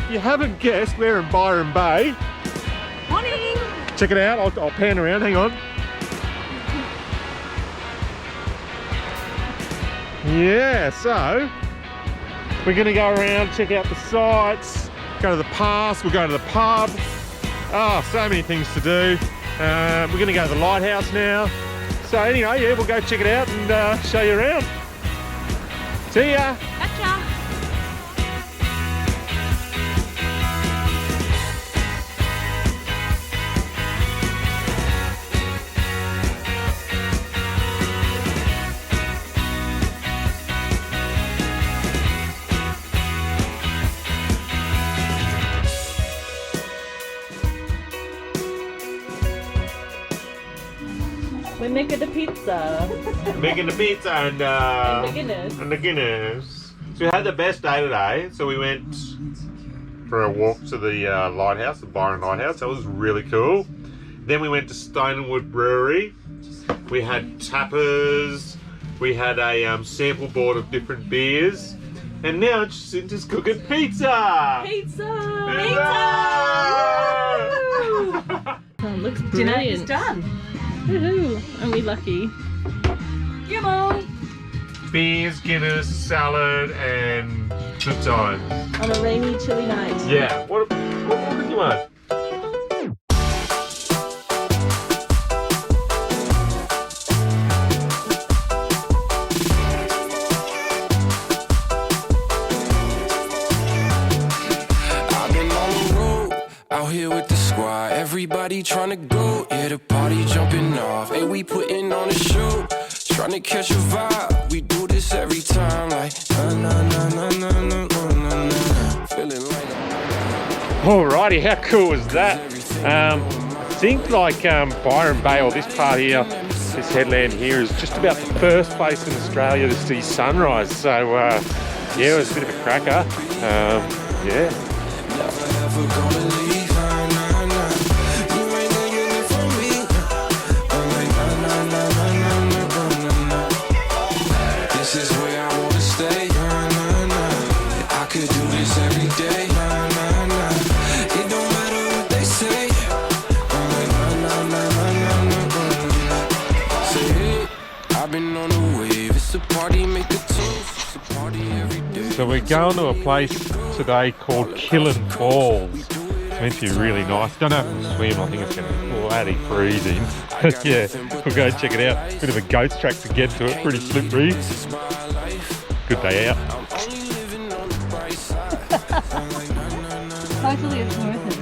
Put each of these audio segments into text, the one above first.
if you haven't guessed, we're in Byron Bay. Morning! Check it out, I'll pan around, hang on. Yeah, so we're going to go around, check out the sights, go to the pass, we'll go to the pub. Oh, so many things to do. We're going to go to the lighthouse now. So anyway, yeah, we'll go check it out and show you around. See ya! Gotcha! We're making the pizza. Making the pizza and the Guinness. And the Guinness. So we had the best day today. So we went for a walk to the lighthouse, the Byron Lighthouse. That was really cool. Then we went to Stone and Wood Brewery. We had tapas. We had a sample board of different beers. And now it's just cooking pizza. Pizza! Pizza! Oh, looks brilliant. Dinner is done. Woohoo! Aren't we lucky? Yummo! Beers, Guinness, salad, and good times. On a rainy, chilly night. Yeah. What did you want? Out here with the squad, everybody trying to go. Yeah, the party jumping off. Hey, we putting on a show, trying to catch a vibe. We do this every time, like na na na na na na na na. Feeling like. Alrighty, how cool was that? I think like Byron Bay, or this part here, this headland here, is just about the first place in Australia to see sunrise. So yeah, it was a bit of a cracker. Yeah. Never ever gonna leave. So we're going to a place today called Killen Falls. It's meant to be really nice. Don't have to swim, I think it's going to be bloody freezing. But yeah, we'll go check it out. Bit of a ghost track to get to it, pretty slippery. Good day out. Totally it's worth it.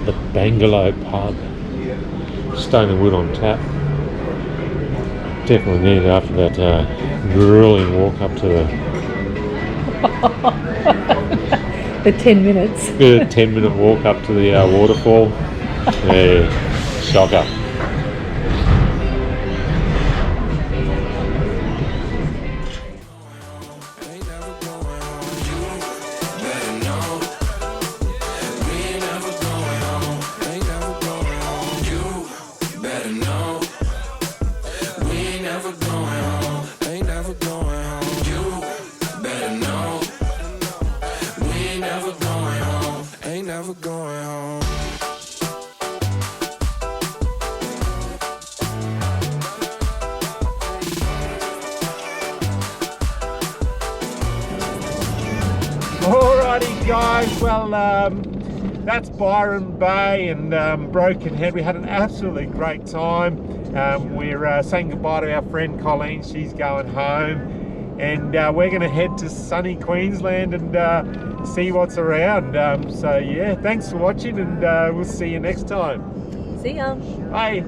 The Bangalow pub. Stone and Wood on tap. Definitely need it after that grueling walk up to The 10 minutes. the 10-minute walk up to the waterfall. Yeah, shocker. Alrighty guys, well that's Byron Bay and Broken Head. We had an absolutely great time. We're saying goodbye to our friend Colleen, she's going home, and we're going to head to sunny Queensland and see what's around. So yeah, thanks for watching, and we'll see you next time. See ya. Bye.